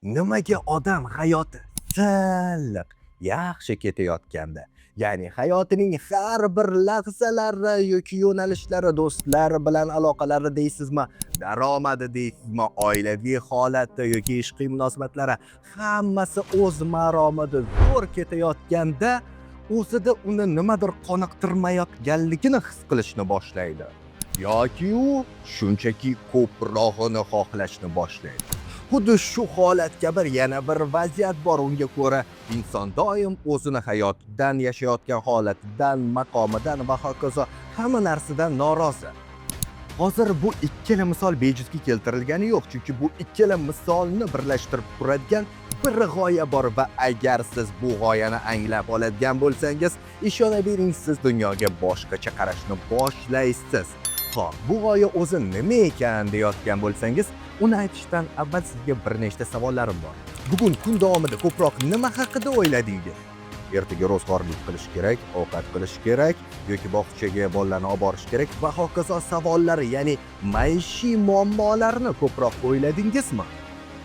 nimaga odam hayoti silliq yaxshi ketayotganda, ya'ni hayotining har bir lahzalari yoki yo'nalishlari, do'stlar bilan aloqalari deysizmi, daromadi deysizmi, oilaviy holati yoki ishqiy munosabatlari hammasi o'z maromida zo'r ketayotganda, o'zida uni nimadir qoniqtirmayotganligini his qilishni boshlaydi. Yoki u shunchaki ko'prog'ini xohlashni boshlaydi. Xuddi shu holat kabi yana bir vaziyat bor. Unga ko'ra inson doim o'zini hayotidan, yashayotgan holatidan, maqomidan va hokazo hamma narsadan norozi. Hozir bu ikkala misol bejizga keltirilgani yo'q, chunki bu ikkala misolni birlashtirib turadigan bir g'oya bor va agar siz bu g'oyani anglab oladigan bo'lsangiz, ishonavering, siz dunyoga boshqacha qarashni boshlaysiz. Xo'p, bu g'oya o'zi nima ekan deyotgan bo'lsangiz, uni aytishdan avval sizga bir nechta savollarim bor. Bugun kun davomida ko'proq nima haqida o'yladingiz? Ertaga ro'zg'orlik qilish kerak, ovqat qilish kerak yoki bog'chaga bolalarni olib borish kerak va hokazo savollari, ya'ni maishiy muammolarni ko'proq o'yladingizmi?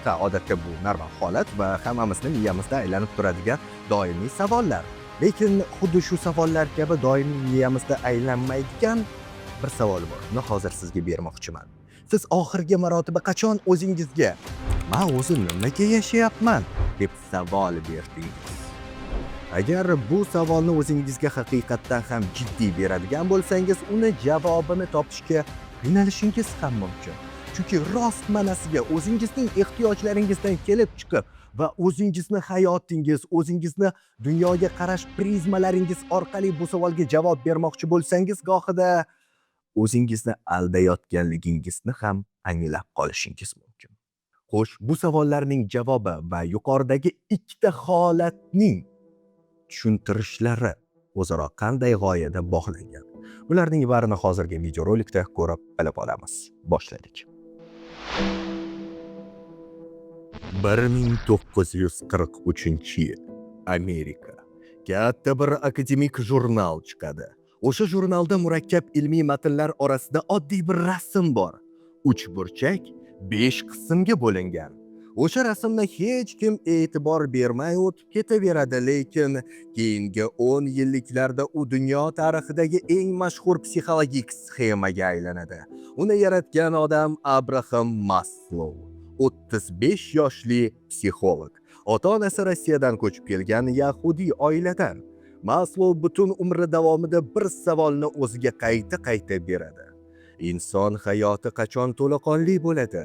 Ha, odatda bu normal holat va hammamizning miyamizda aylanib turadigan doimiy savollar. Lekin xuddi shu savollar kabi doimiy miyamizda aylanmaydigan bir savol bor. Uni hozir sizga bermoqchiman. Siz oxirgi marotaba qachon o'zingizga "Men o'zim nimaga yashayapman?" deb savol berdingiz? Agar bu savolni o'zingizga haqiqatdan ham jiddiy beradigan bo'lsangiz, uni javobini topishga qiynalishingiz ham mumkin. Chunki rost ma'nosiga o'zingizning ehtiyojlaringizdan kelib chiqib va o'zingizni hayotingiz, o'zingizni dunyoga qarash prizmalaringiz orqali bu savolga javob bermoqchi bo'lsangiz, gohida o'zingizni aldayotganligingizni ham anglab qolishingiz mumkin. Xo'sh, bu savollarning javobi va yuqoridagi ikkita holatning tushuntirishlari o'zaro qanday g'oyada bog'langan? Bularning barini hozirgi videorolikda ko'rib bilib olamiz. Boshladik. 1943-yil Amerika. Katta bir akademik jurnal chiqadi. O'sha jurnalda murakkab ilmiy matnlar orasida oddiy bir rasm bor. 3 burchak 5 qismga bo'lingan. O'sha rasmni hech kim e'tibor bermay o'tib ketaveradi, lekin keyingi 10 yilliklarda u dunyo tarixidagi eng mashhur psixologik sxemaga aylanadi. Uni yaratgan odam Abraham Maslow, 35 yoshli psixolog. Ota-onasi Rossiyadan ko'chib kelgan yahudiy oiladan. Maslow butun umri davomida bir savolni o'ziga qayta beradi. Inson hayoti qachon to'laqonli bo'ladi?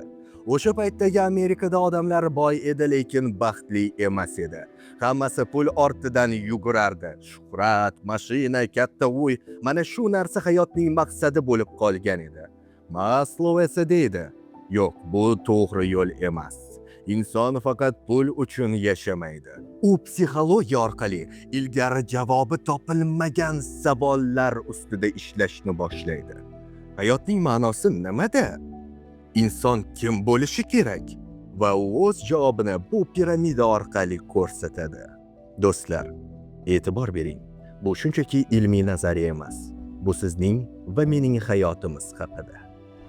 O'sha paytdagi Amerikada odamlar boy edi, lekin baxtli emas edi. Hammasi pul ortidan yugurardi. Shuhrat, mashina, katta uy, mana shu narsa hayotning maqsadi bo'lib qolgan edi. Maslow esa deydi, yo'q, bu to'g'ri yo'l emas. Inson faqat pul uchun yashamaydi. U psixologiya orqali ilgari javobi topilmagan savollar ustida ishlashni boshlaydi. Hayotning ma'nosi nimada? Inson kim bo'lishi kerak? Va u o'z javobini bu piramida orqali ko'rsatadi. Do'stlar, e'tibor bering. Bu shunchaki ilmiy nazariya emas. Bu sizning va mening hayotimiz haqida.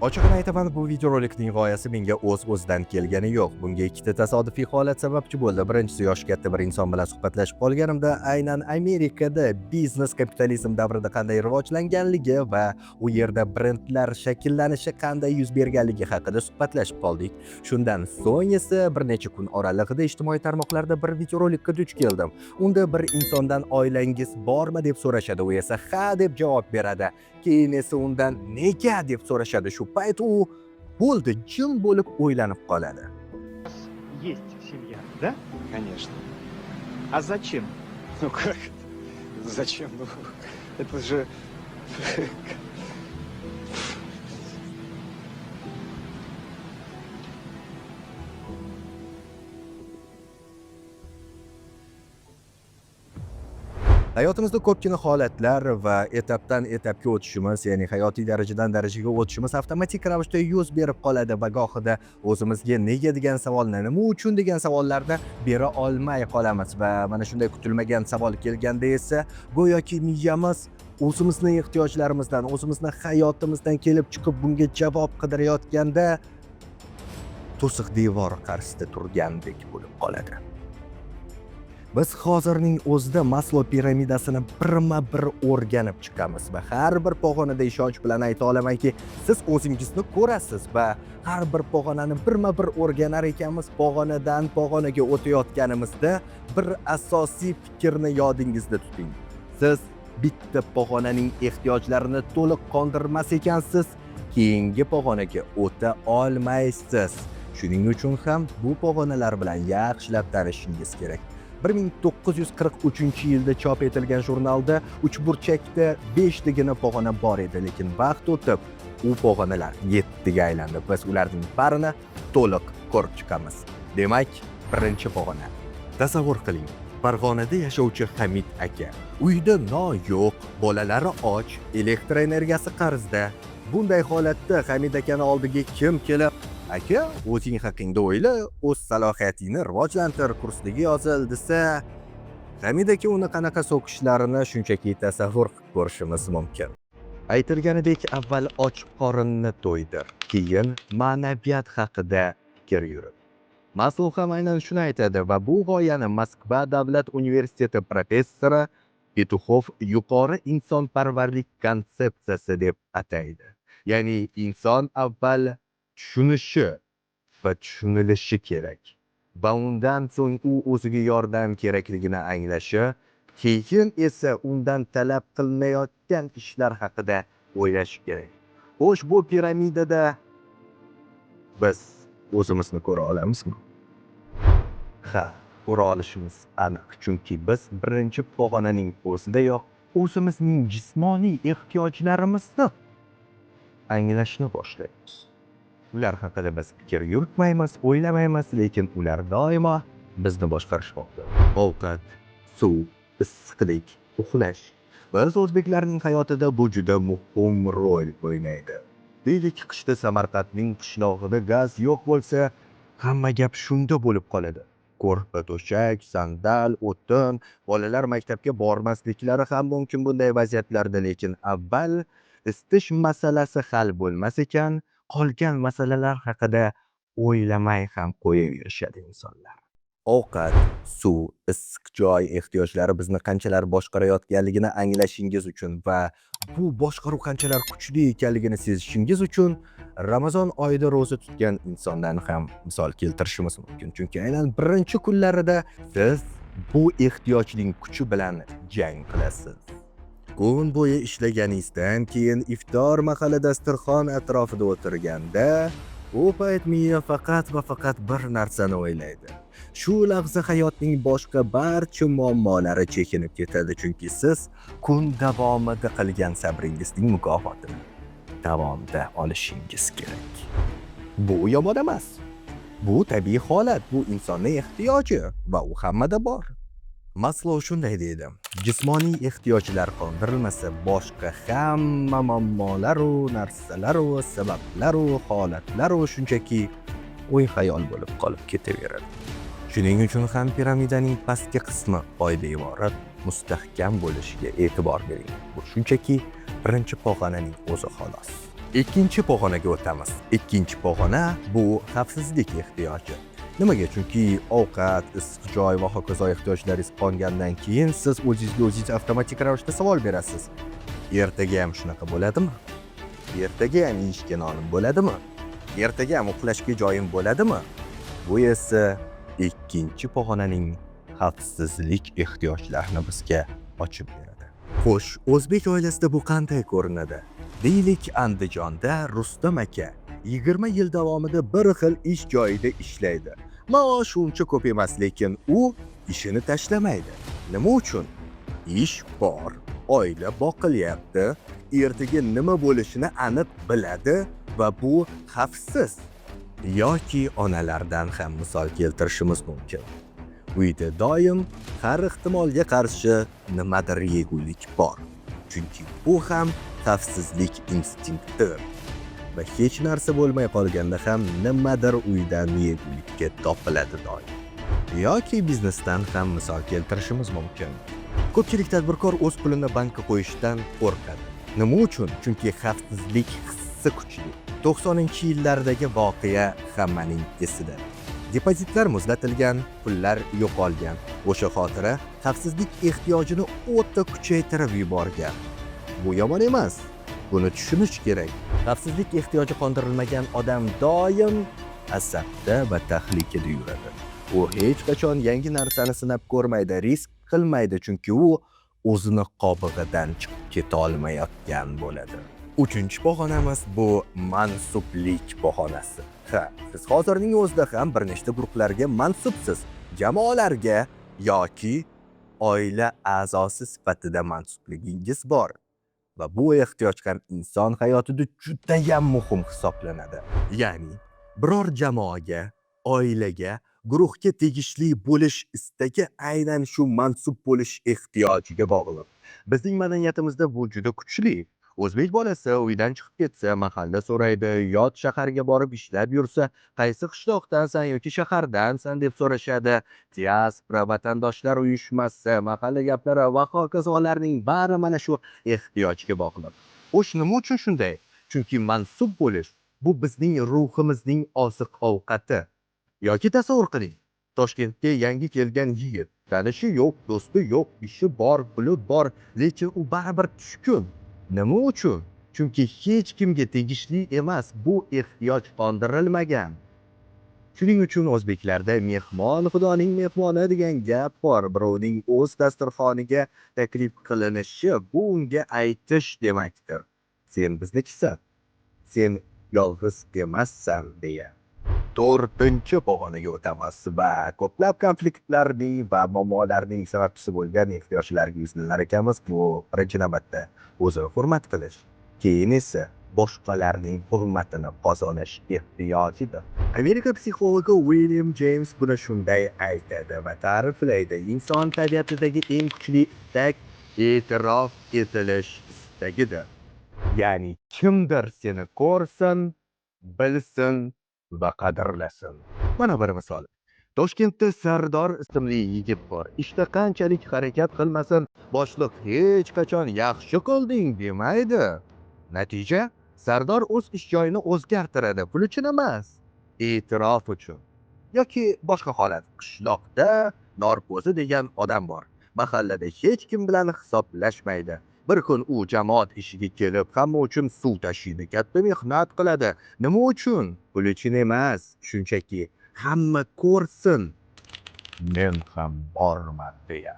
Ochig'ini aytaman, bu videorolikning g'oyasi menga o'z-o'zidan kelgani yo'q. Bunga ikkita tasodifiy holat sababchi bo'ldi. Birinchisi, yosh katta bir inson bilan suhbatlashib qolganimda aynan Amerikada biznes kapitalizm davrida qanday rivojlanganligi va u yerda brendlar shakllanishi qanday yuz berganligi haqida suhbatlashib qoldik. Shundan so'ng esa bir necha kun oralig'ida ijtimoiy tarmoqlarda bir videorolikka duch keldim. Unda bir insondan oilangiz bormi deb so'rashadi, u esa ha deb javob beradi. Keyin esa undan nega deb so'rashadi. Shu payt u bo'ldi, jim bo'lib o'ylanib qoladi. Есть семья, да? Конечно. А зачем? Ну как? Зачем? Ну, это же... Hayotimizda ko'pgina holatlar va etapdan etapga o'tishimiz, ya'ni hayotiy darajadan darajaga o'tishimiz avtomatik ravishda yuz berib qoladi va gohida o'zimizga nega degan savolni, nima uchun degan savollarni bera olmay qolamiz va mana shunday kutilmagan savol kelganda esa go'yoki miyamiz o'zimizning ehtiyojlarimizdan, o'zimizning hayotimizdan kelib chiqib bunga javob qidirayotganda to'siq devor qarshisida turgandek bo'lib qoladi. Biz hozirning o'zida Maslow piramidasini birma-bir o'rganib chiqamiz va har bir pog'onada ishonch bilan ayta olamanki, siz o'zingizni ko'rasiz va har bir pog'onani birma-bir o'rganar ekanmiz. Pog'onadan pog'onaga o'tayotganimizda bir asosiy fikrni yodingizda tuting. Siz bitta pog'onaning ehtiyojlarini to'liq qondirmas ekansiz, keyingi pog'onaga o'ta olmaysiz. Shuning uchun ham bu pog'onalar bilan yaxshilab tanishishingiz kerak. 1943-yilda chop etilgan jurnalda uchburchakda 5 dagina pog'ona bor edi, lekin vaqt o'tib u pog'onalar 7 ga aylandi. Biz ularning barini to'liq ko'rib chiqamiz. Demak, birinchi pog'ona. Tasavvur qiling, Farg'onada yashovchi Hamid aka. Uyda non yo'q, bolalari och, elektr energiyasi qarzda. Bunday holatda Hamid akani oldiga kim kelib, aka, o'zing haqingda o'yla, o'z salohiyatingni rivojlantir, kurslarga yozil desa, Hamid aka uni qanaqa so'kishlarini shunchaki tasavvur qilib ko'rishimiz mumkin. Aytilganidek, avval och qorinni to'ydir, keyin ma'naviyat haqida fikr yurit. Maslow ham aynan shuni aytadi va bu g'oyani Moskva davlat universiteti professori Petuxov yuqori insonparvarlik konsepsiyasi deb ataydi. Ya'ni inson avval tushunishi va tushunilishi kerak va undan so'ng u o'ziga yordam kerakligini anglashi, keyin esa undan talab qilinayotgan ishlar haqida o'ylashi kerak. Xo'sh, bu piramidada biz o'zimizni ko'ra olamizmi? Ha, ko'ra olishimiz aniq, chunki biz birinchi pog'onaning o'zidayoq o'zimizning jismoniy ehtiyojlarimizni anglashni boshlaymiz. Ular haqida biz fikr yuritmaymiz, o'ylamaymiz, lekin ular doimo bizni boshqarishmoqda. Ovqat, suv, issiqlik, uxlash. Biz o'zbeklarning hayotida bu juda muhim rol o'ynaydi. Deylik, qishda Samarqandning qishlog'ida gaz yo'q bo'lsa, hamma gap shunda bo'lib qoladi. Ko'rpa to'shak, sandal, o'tin, bolalar maktabga bormasliklari ham mumkin bunday vaziyatlarda, lekin avval isitish masalasi hal bo'lmas ekan, qolgan masalalar haqida o'ylamay ham qo'yaverishadi insonlar. Ovqat, suv, issiq joy ehtiyojlari bizni qanchalar boshqarayotganligini anglashingiz uchun va bu boshqaruv qanchalar kuchli ekanligini sezishingiz uchun Ramazon oyida ro'za tutgan insondan ham misol keltirishimiz mumkin. Chunki aynan birinchi kunlarida siz bu ehtiyojning kuchi bilan jang qilasiz. Kun bo'yi ishlaganingizdan keyin iftor mahali dasturxon atrofida o'tirganda, u payt miya faqat va faqat bir narsani o'ylaydi. Shu lahza hayotning boshqa barcha muammolari chekinib ketadi, chunki siz kun davomida qilgan sabringizning mukofotini davomida olishingiz kerak. Bu yomon emas. Bu tabiiy holat, bu insonning ehtiyoji va u hammada bor. Maslow shunday deydi: jismoniy ehtiyojlar qondirilmasa, boshqa hamma muammolaru, narsalaru, sabablaru, holatlari shunchaki o'y-xayol bo'lib qolib ketaveradi. Shuning uchun ham piramidaning pastki qismi poydevori mustahkam bo'lishiga e'tibor bering. Bu shunchaki birinchi pog'onaning o'zi xolos. Ikkinchi pog'onaga o'tamiz. Ikkinchi pog'ona bu xavfsizlik ehtiyoji. Nimaga? Chunki ovqat, issiq joy va hokazo ehtiyojlaringiz qongandan keyin siz o'zingizga avtomatik ravishda savol berasiz. Ertaga ham shunaqa bo'ladimi? Ertaga ham yeyishga nonim bo'ladimi? Ertaga ham uxlashga joyim bo'ladimi? Bu esa ikkinchi pog'onaning xavfsizlik ehtiyojlarini bizga ochib beradi. Xo'sh, o'zbek oilasida bu qanday ko'rinadi? Deylik, Andijonda Rustam aka 20 yil davomida bir xil ish joyida ishlaydi. Maosh uncha ko'p emas, lekin u ishini tashlamaydi. Nima uchun? Ish bor, oila boqilyapti, ertaga nima bo'lishini aniq biladi va bu xavfsiz. Yoki onalardan ham misol keltirishimiz mumkin. Uyda doim har ehtimolga qarshi nimadir yegulik bor. Chunki bu ham xavfsizlik instinktidir. Va hech narsa bo'lmay qolganda ham nimadir uydan yegulikka topiladi doim. Yoki biznesdan ham misol keltirishimiz mumkin. Ko'pchilik tadbirkor o'z pulini bankka qo'yishdan qo'rqadi. Nima uchun? Chunki xavfsizlik hissi hissi kuchli. 90-yillardagi voqea hammaning esida. Depozitlar muzlatilgan, pullar yo'qolgan. O'sha xotira xavfsizlik ehtiyojini o'ta kuchaytirib yuborgan. Bu yomon emas. Buni tushunish kerak. Xavfsizlik ehtiyoji qondirilmagan odam doim asabda va tahlikada yuradi. U hech qachon yangi narsani sinab ko'rmaydi, risk qilmaydi, chunki u o'zini qobig'idan chiqib keta olmayotgan bo'ladi. Uchinchi bahonamiz bu mansublik bahonasi. Siz hozirning o'zida ham bir nechta guruhlarga mansubsiz, jamoalarga yoki oila a'zosi sifatida mansubligingiz bor. Va bu ehtiyoj ham inson hayotida juda ham muhim hisoblanadi. Ya'ni biror jamoaga, oilaga, guruhga tegishli bo'lish istagi aynan shu mansub bo'lish ehtiyojiga bog'liq. Bizning madaniyatimizda bu juda kuchli. O'zbek bolasi uydan chiqib ketsa, mahalla so'raydi, yot shaharga borib ishlab yursa, qaysi qishloqdansan yoki shahardansan deb so'rashadi. Diaspora, vatandoshlar uyushmasi, mahalla gaplari va hokazolarning bari mana shu ehtiyojga bog'liq. Xo'sh, nima uchun shunday? Chunki mansub bo'lish bu bizning ruhimizning oziq-ovqati. Yoki tasavvur qiling, Toshkentga yangi kelgan yigit, tanishi yo'q, do'sti yo'q, ishi bor, puli bor, lekin u baribir tushkun. Nima uchun? Chunki hech kimga tegishli emas, bu ehtiyoj qondirilmagan. Shuning uchun o'zbeklarda mehmon xudoning mehmoni degan gap bor. Birovning o'z dasturxoniga taklif qilinishi bu unga aytish demakdir. Sen biznikisan, sen yolg'iz emassan deya. To'rtinchi pog'onaga o'tamiz va ko'plab konfliktlarning va muammolarning sababchisi bo'lgan ehtiyojlarga yuzlanar ekanmiz. Bu birinchi navbatda o'zini hurmat qilish, keyin esa boshqalarning hurmatini qozonish ehtiyojidir. Amerika psixologi William James buni shunday aytadi va ta'riflaydi. Inson tabiatidagi eng kuchli istak e'tirof etilish istagidir. Ya'ni kimdir seni ko'rsin, bilsin va qadrlasin. Mana bir misol. Toshkentda Sardor ismli yigit bor. Ishda qanchalik harakat qilmasin, boshliq hech qachon yaxshi qilding demaydi. Natija Sardor o'z ish joyini o'zgartiradi. Pul uchun emas, e'tirof uchun. Yoki boshqa holat. Qishloqda Norpo'zi degan odam bor. Mahallada hech kim bilan hisoblashmaydi. Bir kun u jamoat ishiga kelib, hamma uchun suv tashiydi, katta mehnat qiladi. Nima uchun? Pul uchun emas, shunchaki hamma ko'rsin. Men ham borman deya.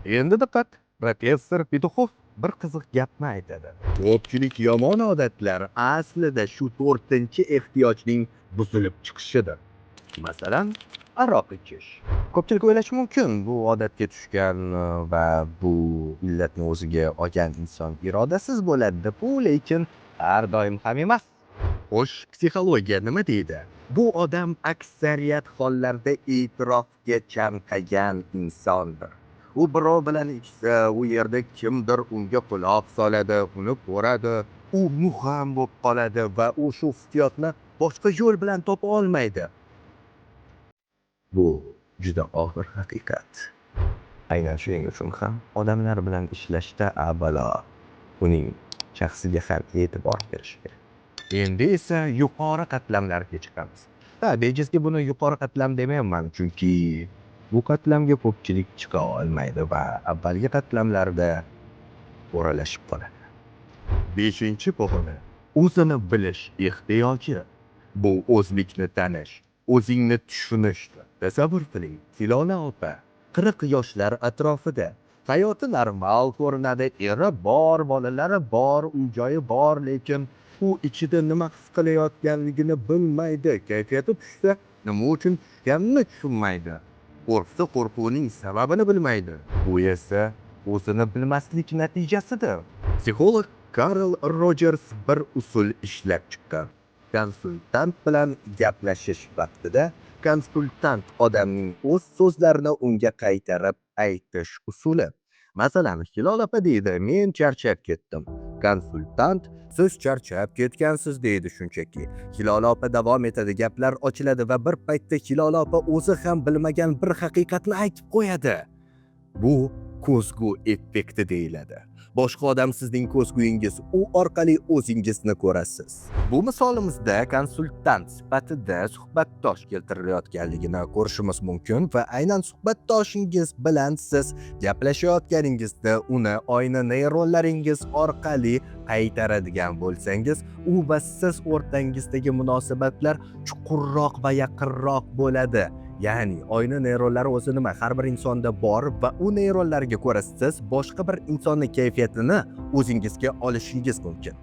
Endi diqqat, professor Petuxov bir qiziq gapni aytadi. Ko'pchilik yomon odatlar aslida shu 4-ehtiyojning buzilib chiqishidir. Masalan, aroq ichish. Ko'pchilik o'ylashi mumkin, bu odatga tushgan va bu illatni o'ziga olgan inson irodasiz bo'ladi. Bu lekin har doim ham emas. Xo'sh, psixologiya nima deydi? Bu odam aksariyat hollarda e'tirofga chanqagan insondir. U birov bilan ichsa, u yerda kimdir unga quloq soladi, uni ko'radi, u muhim bo'lib qoladi va u shu hissiyotni boshqa yo'l bilan topa olmaydi. Bu juda og'ir haqiqat. Aynan shuning uchun ham odamlar bilan ishlashda avvalo uning shaxsiga ham e'tibor berish kerak. Endi esa yuqori qatlamlarga chiqamiz. Bejizga buni yuqori qatlam demayman, chunki bu qatlamga ko'pchilik chiqa olmaydi va avvalgi qatlamlarda o'ralashib qoladi. 5-pog'ona o'zini bilish ehtiyoji. Bu o'zlikni tanish, o'zingni tushunishdir. Tasavvur qiling, Filona opa 40 yoshlar atrofida hayoti normal ko'rinadi, eri bor, bolalari bor, uy-joyi bor, lekin u ichida nima his qilayotganligini bilmaydi. Kayfiyati tushsa, nima uchun tushganini tushunmaydi. Qo'rqsa, qo'rquvining sababini bilmaydi. Bu esa o'zini bilmaslik natijasidir. Psixolog Karl Rogers bir usul ishlab chiqqan. Konsultant bilan gaplashish vaqtida konsultant odamning o'z so'zlarini unga qaytarib aytish usuli. Masalan, Hilol opa deydi, men charchab ketdim. Konsultant, siz charchab ketgansiz deydi shunchaki. Hilol opa davom etadi, gaplar ochiladi va bir paytda Hilol opa o'zi ham bilmagan bir haqiqatni aytib qo'yadi. Bu ko'zgu effekti deyiladi. boshqa odam sizning ko'zguyingiz, u orqali o'zingizni ko'rasiz. Bu misolimizda konsultant sifatida suhbatdosh keltirilayotganligini ko'rishimiz mumkin va aynan suhbatdoshingiz bilan siz gaplashayotganingizda uni oyna neyronlaringiz orqali qaytaradigan bo'lsangiz, u va siz o'rtangizdagi munosabatlar chuqurroq va yaqinroq bo'ladi. Ya'ni oyna neyronlari o'zi nima? Har bir insonda bor va u neyronlarga ko'ra siz boshqa bir insonning kayfiyatini o'zingizga olishingiz mumkin.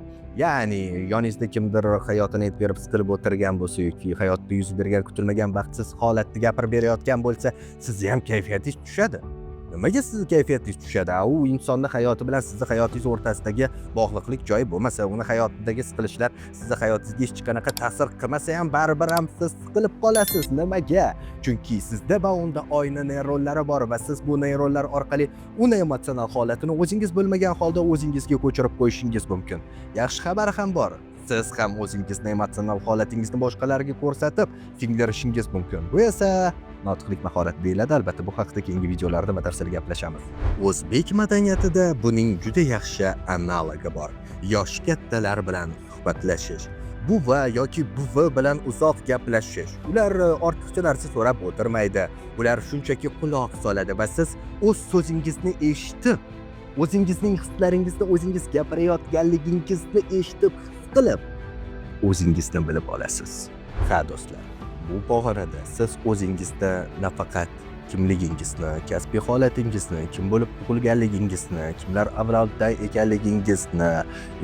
Ya'ni yoningizda kimdir hayotini aytib berib siqilib o'tirgan bo'lsa yoki hayotda yuz bergan kutilmagan baxtsiz holatni gapirib berayotgan bo'lsa, sizni ham kayfiyatingiz tushadi. Nimaga sizni kayfiyatingiz tushadi? U insonni hayoti bilan sizni hayotingiz o'rtasidagi bog'liqlik joyi bo'lmasa, uni hayotidagi siqilishlar sizni hayotingizga hech qanaqa ta'sir qilmasa ham baribir ham siz siqilib qolasiz. Nimaga? Chunki sizda va unda oyna neyronlari bor va siz bu neyronlar orqali uni emotsional holatini o'zingiz bo'lmagan holda o'zingizga ko'chirib qo'yishingiz mumkin. Yaxshi xabar ham bor. Siz ham o'zingizni emotsional holatingizni boshqalarga ko'rsatib, tinglarishingiz mumkin. Bu esa notiqlik mahorati deyiladi. Albatta bu haqida keyingi videolarda batafsil gaplashamiz. O'zbek madaniyatida buning juda yaxshi analogi bor. Yosh kattalar bilan suhbatlashish, buva yoki buvi bilan uzoq gaplashish. Ular ortiqcha narsa so'rab o'tirmaydi. Ular shunchaki quloq soladi va siz o'z so'zingizni eshitib, o'zingizning hislaringizni o'zingiz gapirayotganligingizni eshitib, his qilib, o'zingizni bilib olasiz. Ha do'stlar, bu pog'onada siz o'zingizda nafaqat kimligingizni, kasbiy holatingizni, kim bo'lib tug'ilganligingizni, kimlar avlodidan ekanligingizni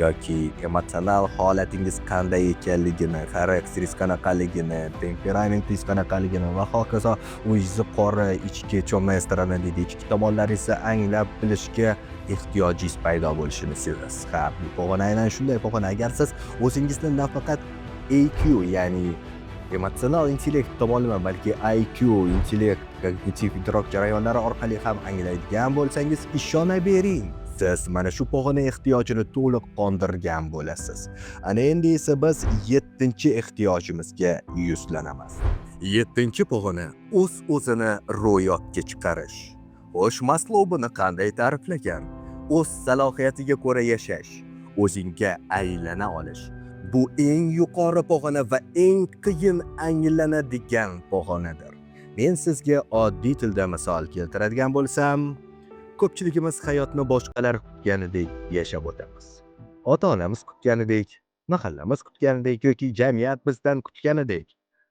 yoki emotsional holatingiz qanday ekanligini, xarakteringiz qanaqaligini, temperamentingiz qanaqaligini va hokazo o'zingizni qora ichki cho'mmaystirani deydi, ichki tomonlaringizni anglab bilishga ehtiyojingiz paydo bo'lishini sezasiz. Ha, bu pog'ona aynan shunday pog'ona. Agar siz o'zingizni nafaqat EQ, ya'ni emotsional intellekt tomonlama, balki IQ, intellekt, kognitiv idrok jarayonlari orqali ham anglaydigan bo'lsangiz, ishonavering, siz mana shu pog'ona ehtiyojini to'liq qondirgan bo'lasiz. Ana endi esa biz 7-ehtiyojimizga yuzlanamiz. 7-pog'ona o'z-o'zini ro'yobga chiqarish. Xo'sh, Maslow buni qanday ta'riflagan? O'z salohiyatiga ko'ra yashash, o'zingga aylana olish. Bu eng yuqori pog'ona va eng qiyin anglanadigan pog'onadir. Men sizga oddiy tilda misol keltiradigan bo'lsam, ko'pchiligimiz hayotni boshqalar kutganidek yashab o'tamiz. Ota-onamiz kutganidek, mahallamiz kutganidek yoki jamiyat bizdan kutganidek.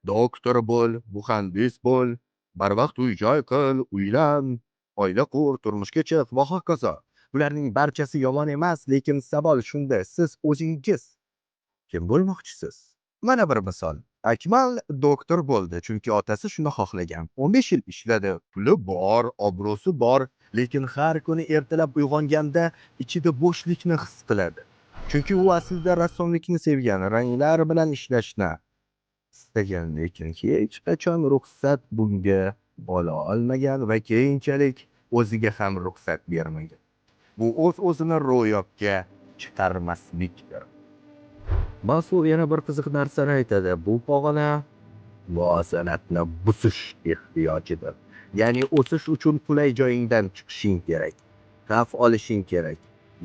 Doktor bo'l, muhandis bo'l, barvaqt uy-joy qil, uylan, oila qur, turmushga chiq va hokazo. Bularning barchasi yomon emas, lekin savol shunda, siz o'zingiz kim bo'lmoqchisiz? Mana bir misol. Akmal doktor bo'ldi, chunki otasi shuni xohlagan. 15 yil ishladi, puli bor, obro'si bor, lekin har kuni ertalab uyg'onganda ichida bo'shlikni his qiladi. Chunki u aslida rassomlikni sevgan, ranglar bilan ishlashni istagan, lekin hech qachon ruxsat bunga ola olmagan va keyinchalik o'ziga ham ruxsat bermagan. Bu o'z-o'zini ro'yobga chiqarmaslikdir. Maslow yana bir qiziq narsani aytadi. Bu pog'ona muvozanatni buzish ehtiyojidir. Ya'ni o'sish uchun qulay joyingdan chiqishing kerak. Xavf olishing kerak.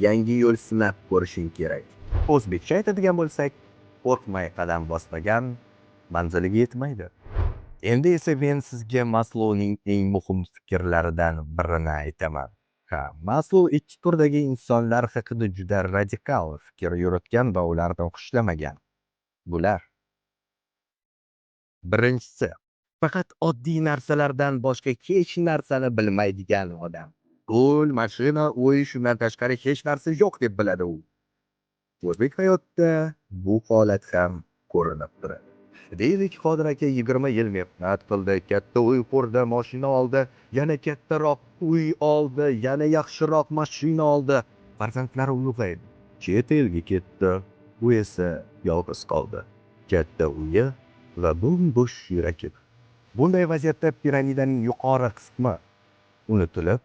Yangi yo'l sinab ko'rishing kerak. O'zbekcha aytadigan bo'lsak, qo'rqmay qadam bosmagan manziliga yetmaydi. Endi esa men sizga Maslow'ning eng muhim fikrlaridan birini aytaman. Maslow ikki turdagi insonlar haqida juda radikal fikr yuritgan va ularni xushlamagan. Bular: birinchisi, faqat oddiy narsalardan boshqa hech narsani bilmaydigan odam. Pul, mashina, uy, shundan tashqari hech narsa yo'q deb biladi u. O'zbek hayotida bu holat ham ko'rinib turadi. Deylik, Qodir aka 20 yil mehnat qildi, katta uy qurdi, mashina oldi, yana kattaroq uy oldi, yana yaxshiroq mashina oldi. Farzandlari ulg'aydi, chet elga ketdi, u esa yolg'iz qoldi. Katta uyi va bo'sh yuragi. Bunday vaziyatda piramidaning yuqori qismi unutilib,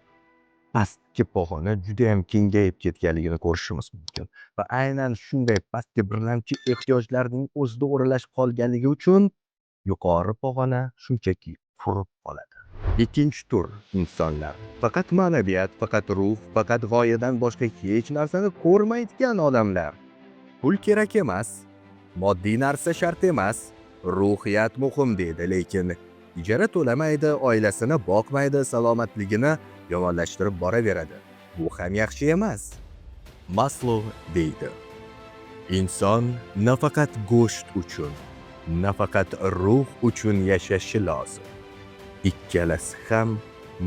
pastki pog'ona juda ham kengayib ketganligini ko'rishimiz mumkin. Va aynan shunday pastki birlamchi ehtiyojlarning o'zida o'ralashib qolganligi uchun yuqori pog'ona shunchaki qurib qoladi. Ikkinchi tur insonlar faqat ma'naviyat, faqat ruh, faqat g'oyadan boshqa hech narsani ko'rmaydigan odamlar. Pul kerak emas, moddiy narsa shart emas, ruhiyat muhim deydi, lekin ijara to'lamaydi, oilasini boqmaydi, salomatligini yomonlashtirib boraveradi. Bu ham yaxshi emas. Maslow deydi: inson nafaqat go'sht uchun, nafaqat ruh uchun yashashi lozim. Ikkalasi ham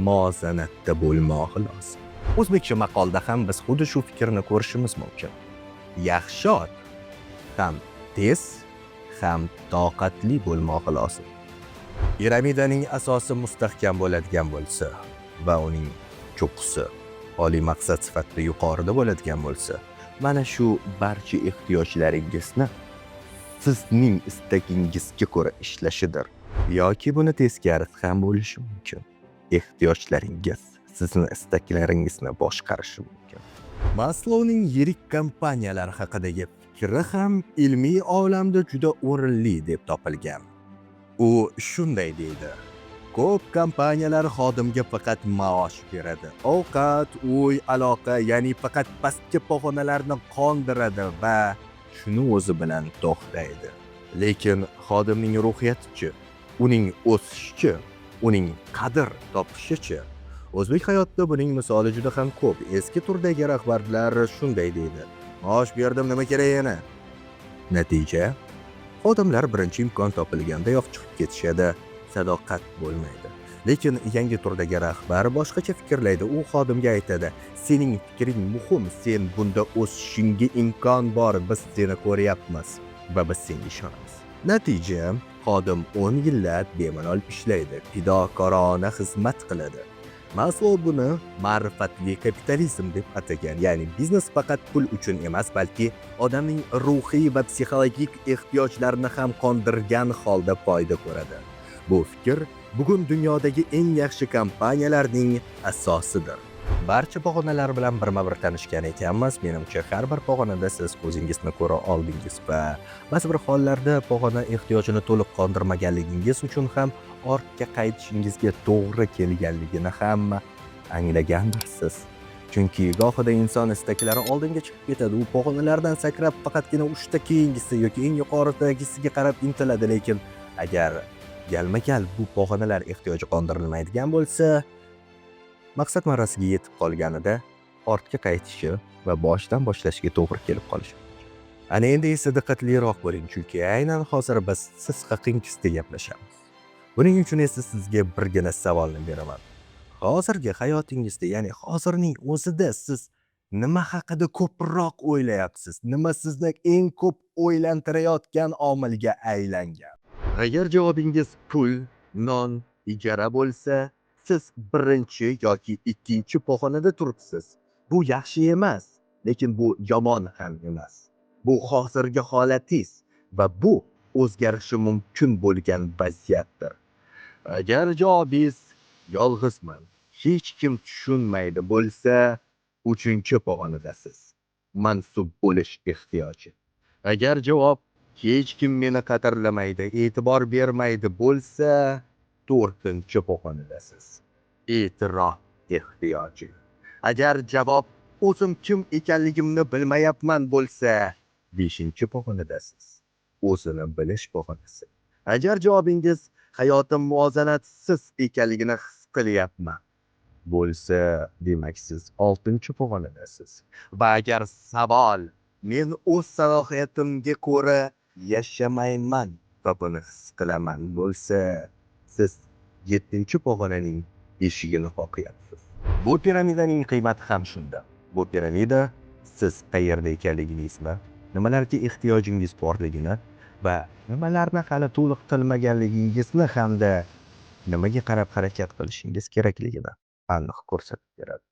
muvozanatda bo'lmog'i lozim. O'zbekcha maqolda ham biz xuddi shu fikrni ko'rishimiz mumkin. Yaxshi ot ham tez, ham toqatli bo'lmog'i lozim. Piramidaning asosi mustahkam bo'ladigan bo'lsa va uning cho'qqisi oliy maqsad sifatida yuqorida bo'ladigan bo'lsa, mana shu barcha ehtiyojlaringizni sizning istagingizga ko'ra ishlashidir. Yoki buni teskarisi ham bo'lishi mumkin. Ehtiyojlaringiz sizni istaklaringizni boshqarishi mumkin. Maslowning yirik kompaniyalar haqidagi fikri ham ilmiy olamda juda o'rinli deb topilgan. U shunday deydi: ko'p kompaniyalar xodimga faqat maosh beradi. Ovqat, uy, aloqa, ya'ni faqat pastki pog'onalarni qondiradi va shuni o'zi bilan to'xtaydi. Lekin xodimning ruhiyati-chi, uning o'sishi-chi, uning qadr topishichi? O'zbek hayotida buning misoli juda ham ko'p. Eski turdagi rahbarlar shunday deydi: maosh berdim, nima kerak yana? Natija, xodimlar birinchi imkon topilgandayoq chiqib ketishadi, sadoqat bo'lmaydi. Lekin yangi turdagi rahbar boshqacha fikrlaydi. U xodimga aytadi: sening fikring muhim, sen bunda o'sishingga imkon bor, biz seni ko'ryapmiz va biz senga ishonamiz. Natija, xodim 10 yillab bemalol ishlaydi, fidokorona xizmat qiladi. Maslow buni ma'rifatli kapitalizm deb atagan. Ya'ni biznes faqat pul uchun emas, balki odamning ruhiy va psixologik ehtiyojlarini ham qondirgan holda foyda ko'radi. Bu fikr bugun dunyodagi eng yaxshi kompaniyalarning asosidir. Barcha pog'onalar bilan birma-bir tanishgan ekanmiz. Menimcha har bir pog'onada siz o'zingizni ko'ra oldingiz va ba'zi bir hollarda pog'ona ehtiyojini to'liq qondirmaganligingiz uchun ham ortga qaytishingizga to'g'ri kelganligini ham anglagandirsiz. Chunki gohida inson istaklari oldinga chiqib ketadi. U pog'onalardan sakrab faqatgina uchta keyingisi yoki eng yuqoridagisiga qarab intiladi, lekin agar galma-gal bu pog'onalar ehtiyoji qondirilmaydigan bo'lsa, maqsad marrasiga yetib qolganida ortga qaytishi va boshdan boshlashga to'g'ri kelib qolishi. Ana endi esa diqqatliroq bo'ling, chunki aynan hozir biz siz haqingizda gaplashamiz. Buning uchun esa sizga birgina savolni beraman. Hozirgi hayotingizda, ya'ni hozirning o'zida siz nima haqida ko'proq o'ylayapsiz? Nima sizni eng ko'p o'ylantirayotgan omilga aylangan? Agar javobingiz pul, non, ijara bo'lsa, siz birinchi yoki ikkinchi pog'onada turibsiz. Bu yaxshi emas, lekin bu yomon ham emas. Bu hozirgi holatingiz va bu o'zgarishi mumkin bo'lgan vaziyatdir. Agar javobingiz yolg'izman, hech kim tushunmaydi bo'lsa, uchinchi pog'onadasiz. Mansub bo'lish ehtiyoji. Agar javob hech kim meni qadrlamaydi, e'tibor bermaydi bo'lsa, to'rtinchi pog'onadasiz. E'tirof ehtiyoji. Agar javob o'zim kim ekanligimni bilmayapman bo'lsa, beshinchi pog'onadasiz. O'zini bilish pog'onasi. Agar javobingiz hayotim muvozanatsiz ekanligini his qilyapman bo'lsa, demak siz oltinchi pog'onadasiz. Va agar savol men o'z salohiyatimga ko'ra yashamayman va buni his qilaman bo'lsa, siz 7-chi pog'onaning eshigini qoqyapsiz. Bu piramidaning qiymati ham shunda. Bu piramida siz qayerda ekanligingizni, nimalarga ehtiyojingiz borligini va nimalarni hali to'liq qilmaganligingizni hamda nimaga qarab harakat qilishingiz kerakligini aniq ko'rsatib beradi.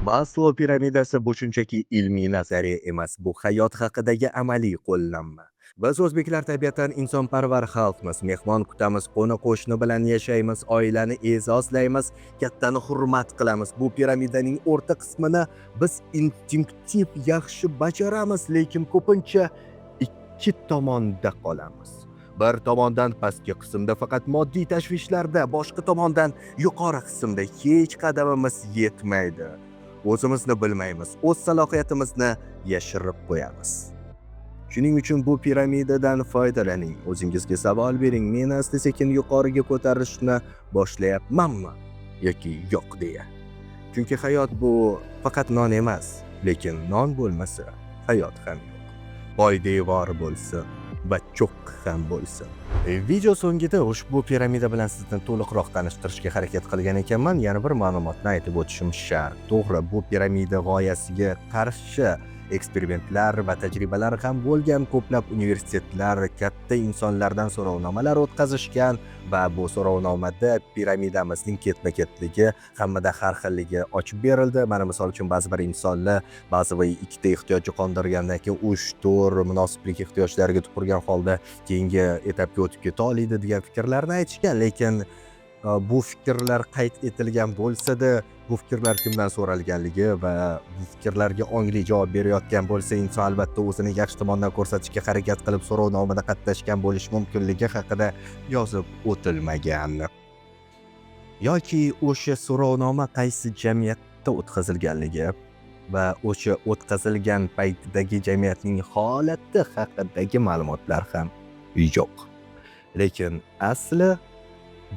Maslow piramidasi bu shunchaki ilmiy nazariya emas, bu hayot haqidagi amaliy qo'llanma. Biz o'zbeklar tabiatan insonparvar xalqmiz. Mehmon kutamiz, qo'ni-qo'shni bilan yashaymiz, oilani e'zozlaymiz, kattani hurmat qilamiz. Bu piramidaning o'rta qismini biz instinktiv yaxshi bajaramiz, lekin ko'pincha ikki tomonda qolamiz. Bir tomondan pastki qismda faqat moddiy tashvishlarda, boshqa tomondan yuqori qismda hech qadamimiz yetmaydi. O'zimizni bilmaymiz, o'z salohiyatimizni yashirib qo'yamiz. Shuning uchun bu piramidadan foydalaning. O'zingizga savol bering, men asta-sekin yuqoriga ko'tarishni boshlayapmanmi yoki yo'q deya. Chunki hayot bu faqat non emas, lekin non bo'lmasa hayot ham yo'q. Poydevor bo'lsin va cho'q ham bo'lsin. Video so'ngida ushbu piramida bilan sizni to'liqroq tanishtirishga harakat qilgan ekanman. Yana bir ma'lumotni aytib o'tishim shart. To'g'ri, bu piramida g'oyasiga qarshi eksperimentlar va tajribalar ham bo'lgan. Ko'plab universitetlar katta insonlardan so'rovnomalar o'tkazishgan va bu so'rovnomada piramidamizning ketma-ketligi, hammada har xilligi ochib berildi. Mana misol uchun ba'zi bir insonlar ba'zi bir ikkita ehtiyojni qondirgandan keyin 3-4 munosiblik ehtiyojlariga tupurgan holda keyingi etapga o'tib keta oladi degan fikrlarni aytishgan, lekin bu fikrlar qayd etilgan bo'lsa-da, bu fikrlar kimdan so'ralganligi va bu fikrlarga ongli javob berayotgan bo'lsa, inson albatta o'zini yaxshi tomondan ko'rsatishga harakat qilib so'rovnomada qatnashgan bo'lishi mumkinligi haqida yozib o'tilmagan. Yoki o'sha so'rovnoma qaysi jamiyatda o'tkazilganligi va o'sha o'tkazilgan paytdagi jamiyatning holati haqidagi ma'lumotlar ham yo'q. Lekin asli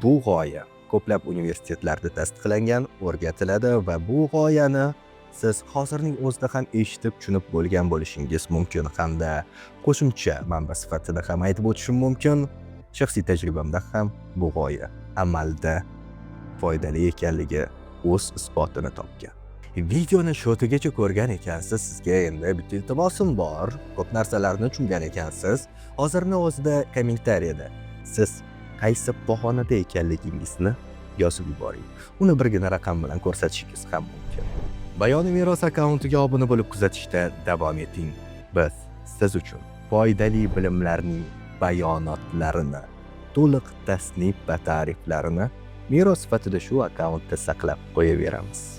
bu g'oya ko'plab universitetlarda tasdiqlangan, o'rgatiladi va bu g'oyani siz hozirning o'zida ham eshitib, tushunib bo'lgan bo'lishingiz mumkin hamda qo'shimcha manba sifatida ham aytib o'tishim mumkin. Shaxsiy tajribamda ham bu g'oya amalda foydali ekanligi o'z isbotini topgan. Videoni shu yergacha ko'rgan ekansiz, sizga endi bitta iltimosim bor. Ko'p narsalarni tushungan ekansiz. Hozirning o'zida kommentariyada siz qaysi bahonada ekanligingizni yozib yuboring. Uni birgina raqam bilan ko'rsatishingiz ham mumkin. Bayoni meros akkauntiga obuna bo'lib kuzatishda davom eting. Biz siz uchun foydali bilimlarning bayonotlarini, to'liq tasnif va ta'riflarini meros sifatida shu akkauntda saqlab qo'yaveramiz.